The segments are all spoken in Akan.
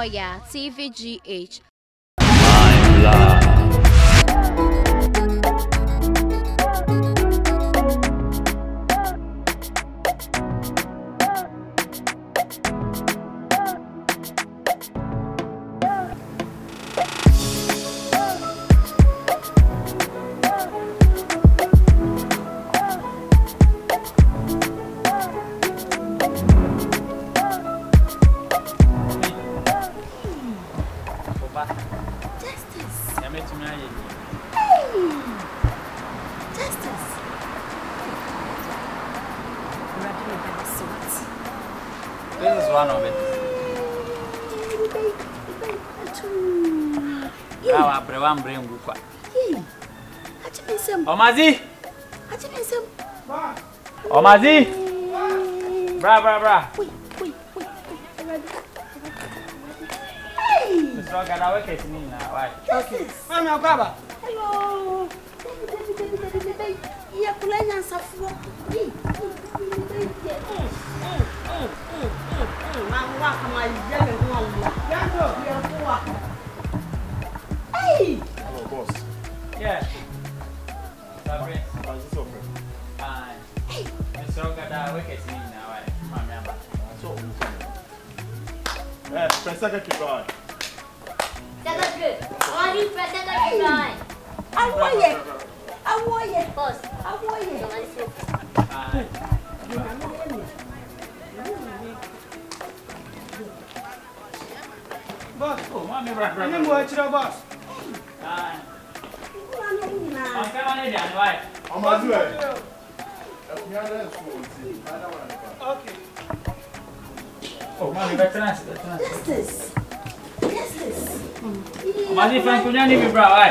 Oya TVGH. My love. This is one of it. Our Brewan brain book. Omazi! Omazi! Bra. Mr. Ogada, where is me now? Why? Okay. I'm your grabber. Hello. Yeah, playing and suffer. Hey! Hello, boss. Yeah. Sabre. How's this over? Fine. Mr. Ogada, where is me now? Why? Remember. So, press second on. That's good. Why you press that line? I want you. Boss. I want you. Fine. Boss. Oh, mommy, bra. I'm going to the boss. Fine. Come on, Indian, why? I'm on the way. Okay. Oh, mommy, that's Justice. Omazi, friend, could you need me, bro? Why?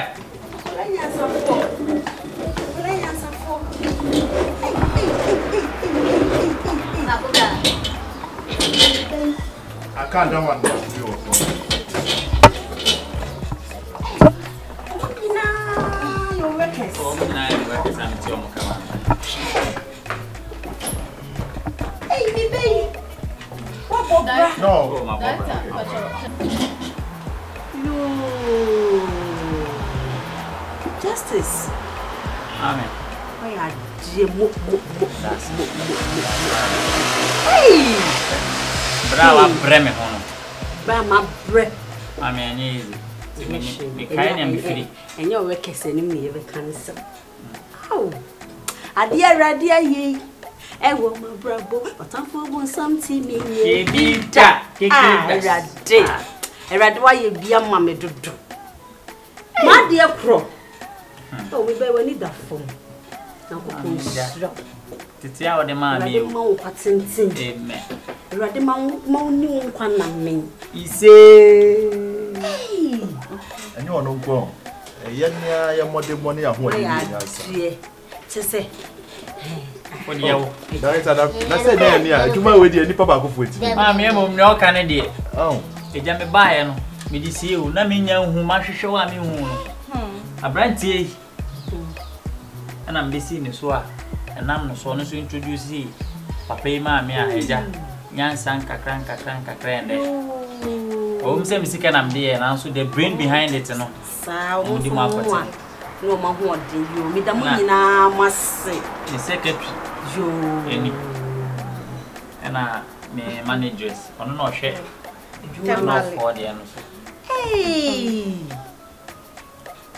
I can't do one. No, my No. Justice. Amen. Why are you? Hey! Brava, breme, hono. Brahma bread. I mean, easy. Me kind and free. And your work is any me ever cancel. Oh, I dear ye. I want my bravo, but I'm for something. Me, Bita, I read why you be a mammy to do. My dear crow. Oh, we better need that phone. Now, Titi out the man, you know what's in thing. Amen. Ready, Mountain, one me. He say, and you are no grown. A young money of what I say. for you. That's it, yeah. You might wait any papa with you. Mammy, I'm no candidate. Oh, a jammy buy me this year, no mean young who must show me a brand tea. And I'm busy in the swat, and I'm so to introduce you. Papa, mammy, Yan Sanka cranka crane. Oh, same second I'm there, and also the brain behind it. No, sound the market. No, my what do you meet the money now? Must say, the secretary, you any, and I may managers on no share. You are not for the answer. Hey,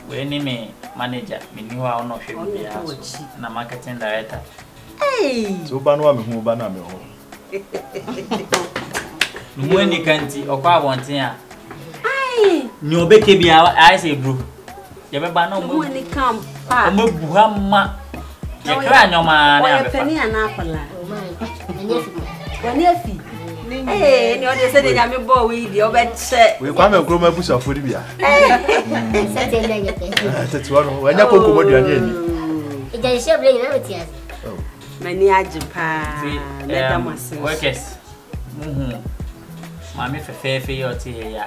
When me manager, me knew how no share be and a marketing director. hey, so Banwa who banana. When you can't see or quite one thing, hey, no baby be our eyes a brew. You ever know when it come, I'm a buhama. You cry no man, penny and apple. Hey, you know, they I'm a boy with your bed set. We come and grow my bush of food. That's one when you go to the It is shaping everything. Many Japan. Workers. Mammy for fair for your tea.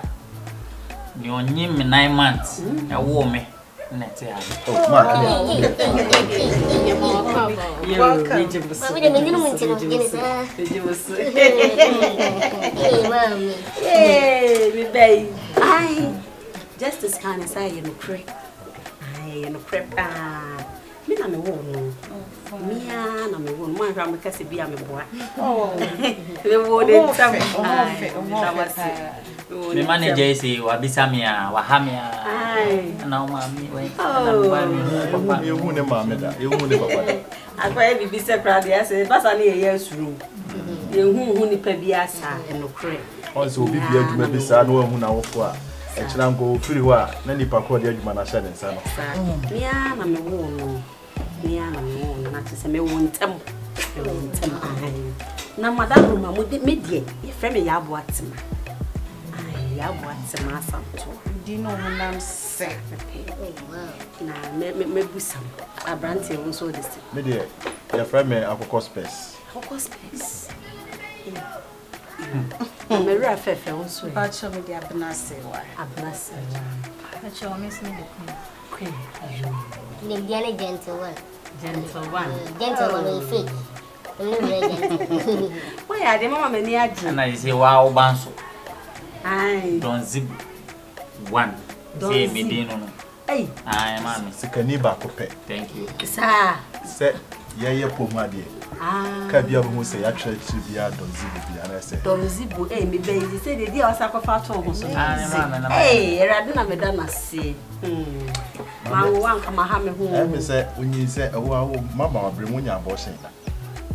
You knew me 9 months. A woman. Netia. Oh, Mark. Just as kind as I am prep. I am prep. Me na me wo no. Me na me wo no. Man hwa me kase bia me boa. Oh. Me wo de tam. Me manager say wa bisamia wa hamia. Na o mami we. Papa me hu ne mama da. E hu ne papa da. Akwa e bibi se krade ase basa na ye yasuru. Ye hu ni pa bia sa enokre. Also obi bia adwuma bi sa na wa hu na wofo a. Echira nko free ho a na nipa ko de adwuma na hye ne nsa no. Mia na me wo no. Mia na me wo no na tse me wo ntem. Na madam ma mo de medie ye frɛ me ya abo atema. Ai ya abo atema asanto. Di no honam se. Na me busam. Abrante wo so de se. Me de ye frɛ me akokɔ space. Akokɔ space. Me ra fefe wo so. Ba cho me de abnase wa. Abnase. Ba cho me se me queen. The Diana gentle one. Gentle one. Gentle one is fake. Why are the mama many aji? And I say wow banso. Aye. Don't zip one. Say me dino. Hey. Aye, mommy. Sikani ba ko pe. Thank you. Sir. Se ye pomade. Ka bia bo say ya twetwe bia don zibu bia na say. Don zibu me be yi say the dia osakofa to ho so. Aye, mommy. Hey, erade na me da na se. Ma wan ka ma ha me ho. Me say onyi say ewo mama wabre mu nya abortion.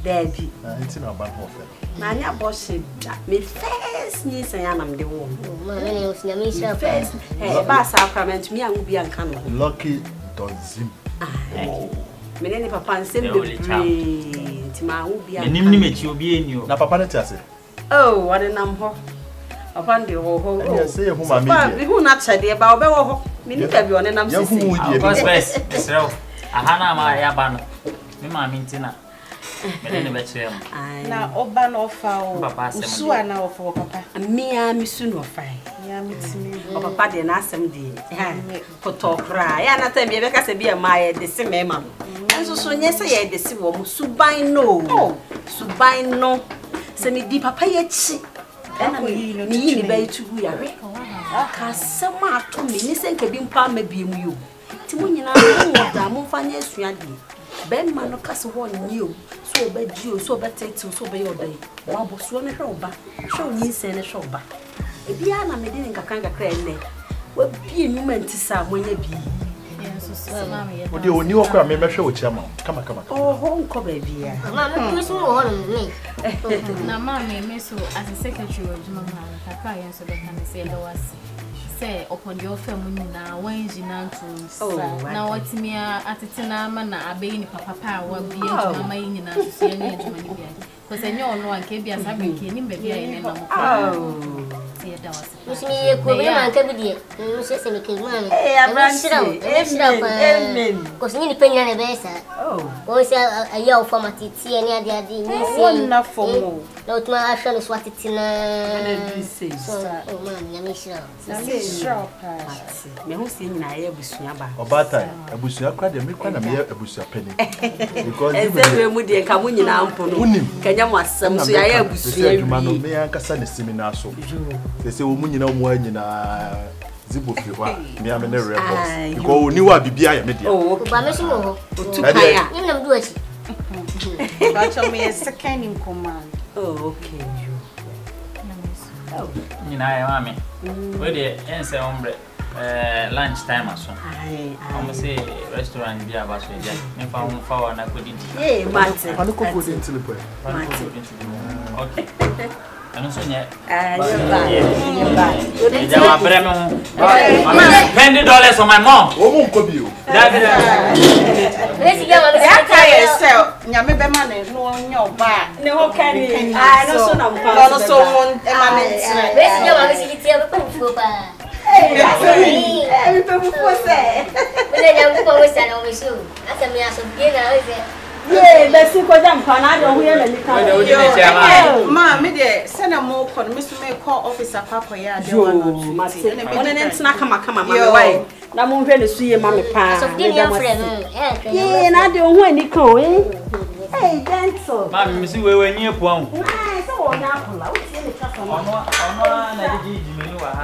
Daddy. It's in our band hotel. Na nya abortion da. Me first ni say anam de wo. Ma me no sina me sha first. Eh ba sacrament me an bi anka no. Lucky Donzim. Me ne papa nsem be pre. Ti ma hu bi anka. Nim ni mechi obi eni o. Na papa ne tiase. Oh, what nam ho. Papa ndi ho. Oh, say hu ma me. Papa bi hu na chade ba obe wo ho. Me ni ka bi one nam sisi. Of course, Israel. Ahana ma ya ba no. Me ma mi ntina. Me ne be chere am. Na oba no fa o. Usu ana ofo papa. Mia mi su no fa. Ya mitimi. O papa de na asem de. Ha. Kotokra. Ya na ta me be ka se bia ma ye de se me ma. Enso so nye se ye de se wo mu suban no. Suban no. Se me di papa ye chi. Ena me yi ni be tugu ya re. Ka se ma to me ni se nka bi mpa ma bi mu yo. Ti mu nyina mo da mo fa nye sua de. Ben man no kase ho nyi o. So be ji o, so be tete o, so be yo dai. Wa bo so me hwe oba. Hwe onyi se ne hwe oba. E bia na me de nkakanga kra ene. Wa bi enuma ntisa mo nya bi. O de oni wo kwa me mehwe o chiama. Kama. Oh, ho nko ba bia. Ma me so ho no me. Na ma me so as a secretary of Juma kakra yen so be kan say do wasi. Say upon your family na wan jina to na watimi atetena ma na abeyi ni papa wa bia mama yi nyina so ye nya juma ni bia because enye ono anke bia sabe ke ni bia ye na mo ye da wasi Musimi ye ko be man ka bi die no se se me ke ma Eh abranti amen because ni penya na be sa ko se ayi o format ti e ni ade ni se na fomo no tuma afia no so atetina na bi se o man ya me shira shop me ho se nyina ye busua ba Obata abusua kwa de me kwa na me abusua pani. Because eze mu de nka mu nyina mpo no kanya mu asem so ya ye abusua wi me ankasa ne seminar so. Se wo mu nyina wo anyina zibo fi wa me am ne records because oni wa bibia ya me dia. Oh ba me so ho otukaya ni na mdu achi ba cho me second in command. Oh okay. Nyina ya mami. We de ense ombre lunch time aso. I'm say restaurant bi aba so ja. Me fa won fa wa na kodi. Eh mate. Pano ko go into the boy. Okay. Ano so nya? You ba. Ja wa bre me ho. $20 on my mom. O mo nko bi o. Let's get one. Ya ka yourself. Nyame be ma ne no nya oba. Ne ho kani. Ah no so na mpa. No so won e ma ne tire. Let's get one. Let's get one. Fo pa. Eh, me pe mo se. Me le nyam ko mo sa no me so. Asa me aso bi na o se. Yeah, let's see what I'm planning. We are Ma, me de send a more con Mr. May call officer Papa ya. Come why? Na mo hwe ne so ye ma me pa. So give me your friend. Yeah, na de ho ani kan eh. Hey, gentle. Ma me si we we nyi po an. Ah, so wo na apula. Wo tie ne kasa ma. Ono na de ji me ni wa ha.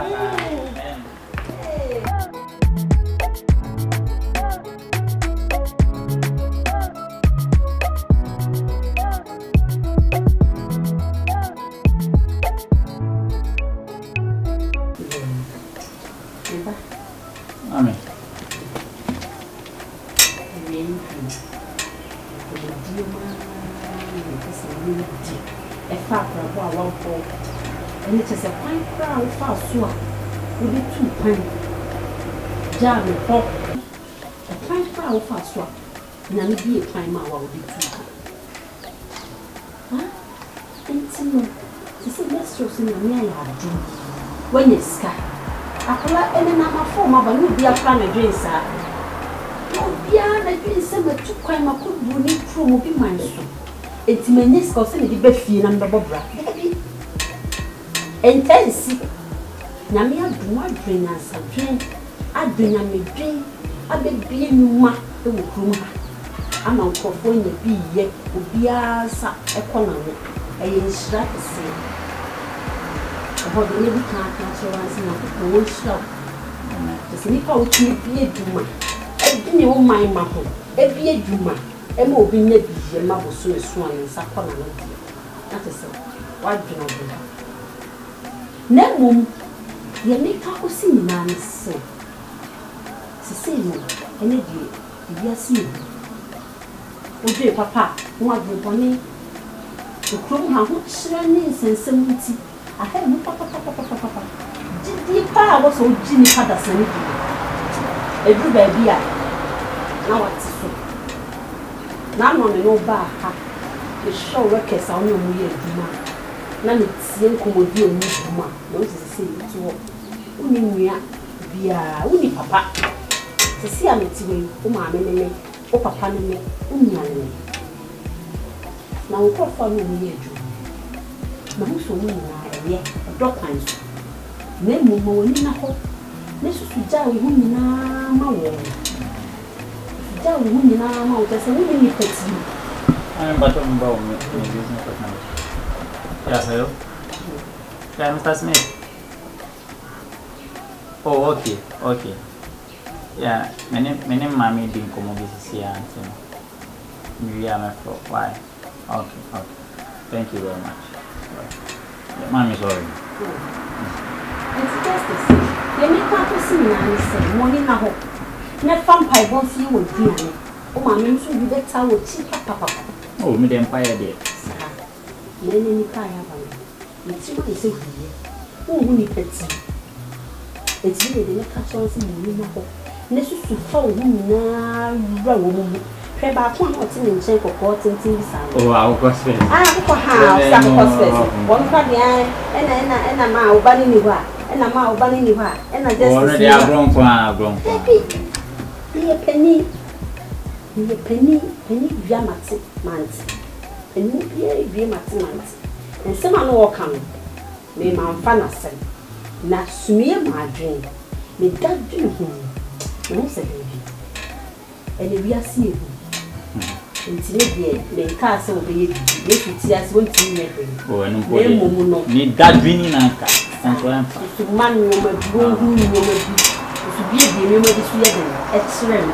Amen. And it is a fine crowd fast swap with the 2 pints. Jam and pop. A fine crowd fast swap. None be a fine hour with the 2 pints. Huh? And so, this is less in the near when it's sky. Akola ene na mafoma ba no bia fa na dwen sa no bia na dwen sa matu kwan makodu ni promo bi manso entimenis ko se ne di ba fie na mbebo bra intense nyame aduma dwen na sa dwen adunya me dwen abebie numa e wo krum ha ama nkofo nya bi ye obia sa ekona no eye nshira kese about the lady can't answer once in a whole shop. The sleeper would be a duma. Every new mind, Maho, every a duma, and will be never be a marble so swan in Sapona. That is so. What do you know? Nemum, you make up sing man say. Cecilia, energy, yes, you. Oh, dear papa, what you bonny? The crow have not shirlings and seventy. I had no papa. Did pa was so Jimmy Patterson? A good baby. Now what's so? Now on no bar, the show workers are no weird demand. None it's young commodio, no, those is the same to walk. Only we papa. To see a meeting, oh, mamma, oh, papa, me, now, what for me, Mamuso ni na ye dokan so na mumo ni na ho ne susu ja wo hu ni na ma wo ja wo hu ni na ma wo tese wo ni peti I'm but on bow me business partner. Yes, hello. Yeah, Mr. Smith. Oh, okay. Yeah, many mommy didn't come over this year until maybe I'm why? Okay. Thank you very much. Mom is sorry. It's just the same. Let me come to see me and say, morning now. Never found pie won't see you with dinner. Oh, mammy, so you better with cheap papa. Oh, me the empire there. Many pie have it's what is it here. Oh, we need pets. It's really the next chance in the now. Necessary to follow him now. Preba kon o ti nche kokko tintin bisa. Oh, I will cost face. Ah, ko ha, sa ko cost face. Won ka dia ena ma obani ni hwa. Ena ma obani ni hwa. Ena just. Oh, no dia agron kwa. Ni penny via mate manti. Penny via mate manti. En se ma no wo kan. Me ma mfa na sem. Na sumie ma adwen. Me dadwen hu. No se bi. Ene wi asie hu. Ntire die me ka se obeye bi me fiti ase won ti me hwe oh enu po ni dadwini na nka sanso emfa so man no ma bi won hu no ma bi so bi me ma bi so ye den e kire no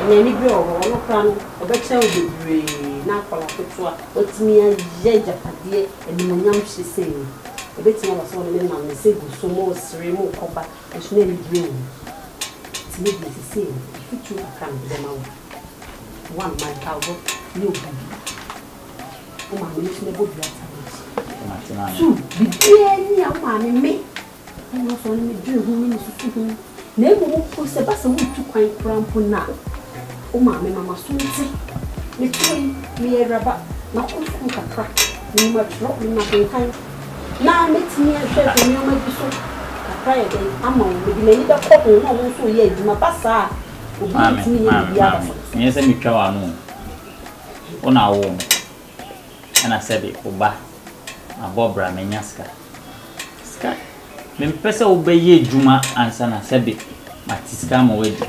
ene ni bi o no kra no obeche o bebre na akola ketua otimi aye japade eni mo nyam hye obetimi aba so ne ma me se gu so mo sire mo koba e so na ni green ti me bi se fitu aka no de ma wo one man cow no baby. Oh my goodness, never be at two. The dear me. I was only doing whom is to never who said us a week to quite cramp now. Oh, mamma, soon say, me train me a rubber, not a crack, no much rock, nothing kind. Now, meet me a chef and you might be so. I cry again, I'm on with the lady that couple, no, so yet, my passa. Yes, I try one. ona wo ana sebe oba abobra menya ska me pesa obeye djuma ansa na sebe matiska mo wedi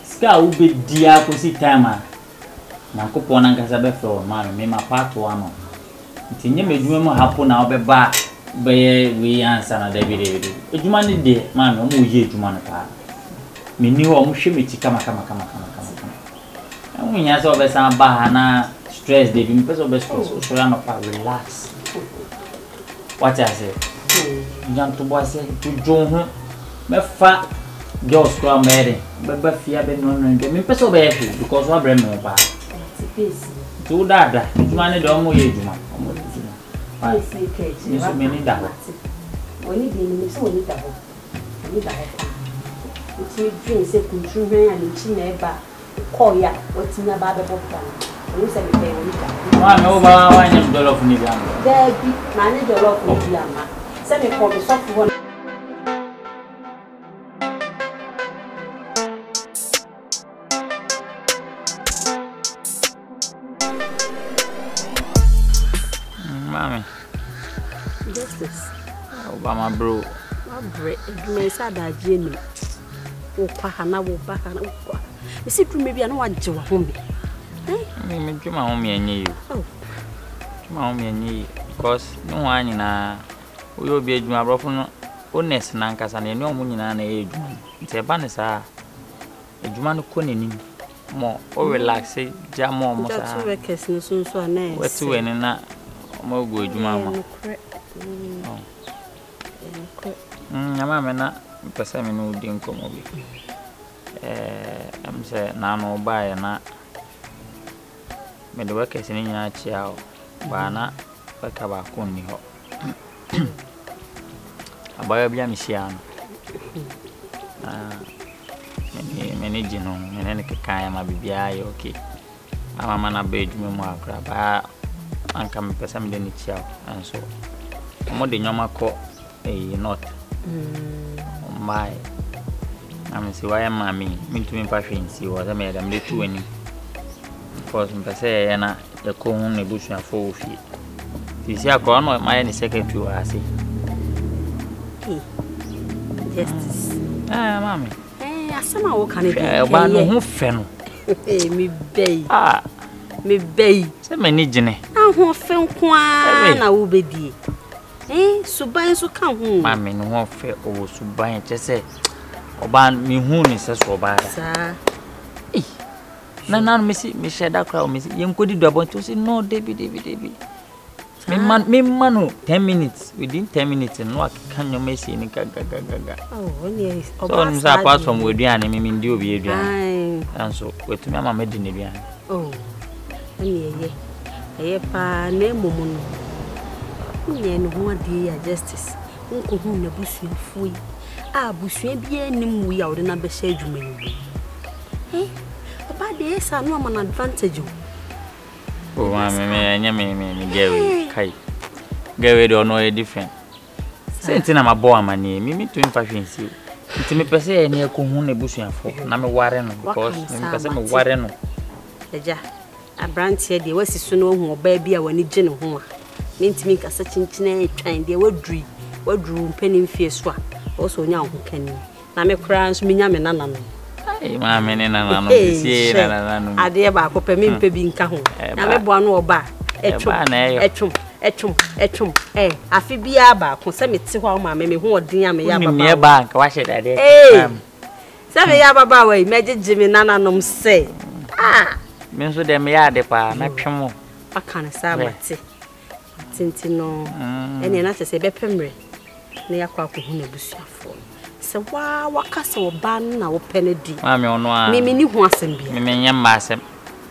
ska ube dia ko si time na kopon na nkasa be fro ma me ma part 1 no ntinye medjuma mo hapo na obeba be we ansa na David edjuma ni de ma me mo ye edjuma na pa me ni ho mo hwe me ti kama nya so be san ba na stress de me pesa be stress so ya no pa relax what I say Jan to boy say to John ho me fa just to amere be fia be no me pesa be happy because wa brem me pa to dada juma ne do mo ye juma mo juma ni so me ni da ho oni de ni so oni da ho ni da ho ti dream say kuntu hwan ani chi na eba call ya what nya ba be bopta oni say me pe oni da wa me ba wa nya dollar ni bi am there bi ma ne dollar ni bi am say me call the soft one mami justice Obama bro abre me sa da jeni o kwa hana wo ba kana o isi dwuma bia na wagye wa ho me me dwuma ho me anye yi dwuma ho me anye yi because no wa nyina oyo bi adwuma brofo no honest na nkasa na eni omo nyina na e adwuma nti eba ne sa adwuma no ko nenim mo o relax ja mo mo sa that workers no so na e wetu eni na mo go adwuma mo ama me na pesa me no di nkomo bi am say na no ba ya na me do workers ni nya chia o ba na baka ba ko ni ho abaya bia misiano me jino me ne keka ya mabibia ya okay ama mana be dwuma mu akra ba anka me pesa me de ni chia anso mo de nyoma ko not my I'm see why mommy me to me passion see what I made am de two any because me say na e ko hu na busu afo ofie ti si akọ no my any secretary wa say justice mommy asema wo kan de ba no hu fe no me bei se mani gine ho fe nko a na wo bedie suban so kan hu mami no ho fe o suban che se oba mi hu ni se so oba sa na me si me sheda kra o me si yenkodi do abon to say no debi me manu 10 minutes within 10 minutes no akan yo me si ni gaga oni so ni sa apart from weduane me ndi obi eduane anso wetumi ama me di ne duane oni eye pa na emomu no nye no ho ade ya justice nko hu na busuafo yi busua bia nim wu ya wode na be sha adwuma yi papa de esa no am an advantage ma me anya me gewe kai gewe do no e different senti na mabo amani mi to mfa hwensi nti me pese e na ko hu na busuafo na me ware no because me pese me ware no eja abrantie de wasi so no hu oba bia wani gye ne ho a mentimi nkasa chinchina etwan de wadru mpanim fie so a o so nya ho kani na me kra nso menya me nana no ma me ne nana no sie nana no ade ba ko pe me mpa bi nka ho na me boa no oba etwum afi bia ba ko se me ti ho ma me ho odin ya me ya baba me ba nka wa hye dade se me ya baba we me gege me nana no se me nso de me ya de pa na twemo aka na sa mate tintino ene na se be pemre na yakwa ko hu na busuafo se wa wakase oba na wo penedi ma me ono a me ni hu asem bia me nya ma asem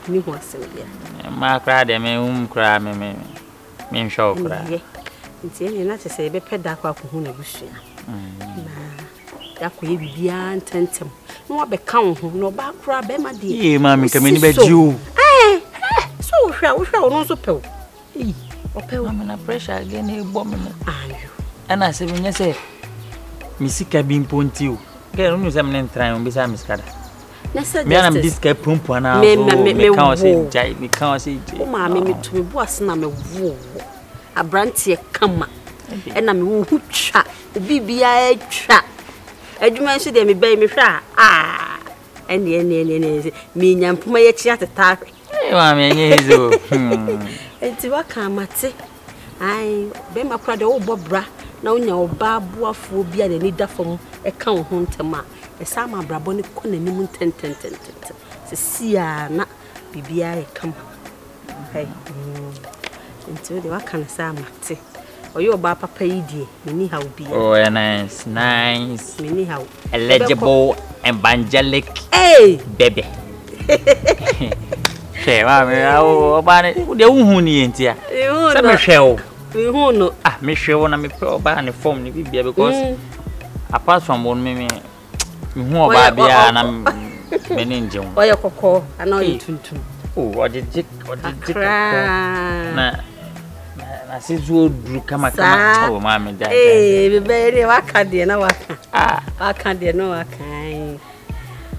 ni hu asem bia ma kra de me kra me nhwa kra nti ene na se be peda kwa ko hu na busua na yakwa ye bibia ntentem no wa be kan ho no ba kra be ma de ma me kameni ba jiu so hwa no so pew opewa na pressure again e bom me ayo ana se me nyese misika bi mponti o ke no se me ntran o bisa miskada Me am diska pumpu na me kan say jai me kan say jai. O ma me to me bo ase na me wo. Abrante kama. E na me wo hu twa. Obi bia twa. Adwuma nso de me bai me hwa ene me nyampoma ye chia teta. Wa me nye hizo. Enti waka amate. Ai be makura de wo bobra na onya oba boafo bia na ni da fam e ka wo ho ntema. Esa ma brabo ne ko na nim tentententen. Se sia na bibia e kam. Hey. Enti de waka na sa amate. Oyo oba papa yi die meni ha obi. Oh, nice. Meni ha. Eligible evangelic. Hey, baby. She wa me oba ne de unhu ni enti a. Se me hwe o. Hu no. Ah, me hwe o na me pe oba ne form ni bibia because apart from one me hu oba bia na me ne nje ho. Oya kokko ana oyi tuntum. Oh, odijik na sizu dru kama oh mama da. Eh, bebe waka de na waka. Waka de na waka.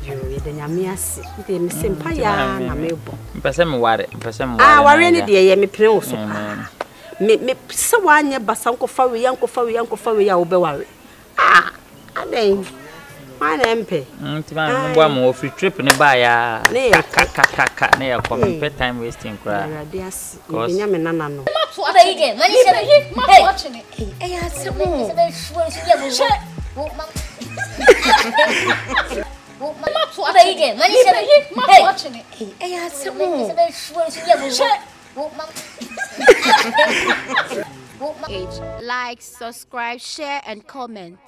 Yo, ye de nyame ase. De me sempa ya na mebo. Mpese me ware. Ware ni de ye me pene wo so pa. Me se wanye basa nkofa we ya wo be ware. Aden. Mana mpe. Ntima mbo am free trip ne ba ya. Kaka ne ya come pe time wasting kra. Rade ase. Me nya me nana no. What are you doing? Man, you watching it. Hey, I said, what are you doing? Man, you watching it. Hey, I said, like, subscribe, share, and comment.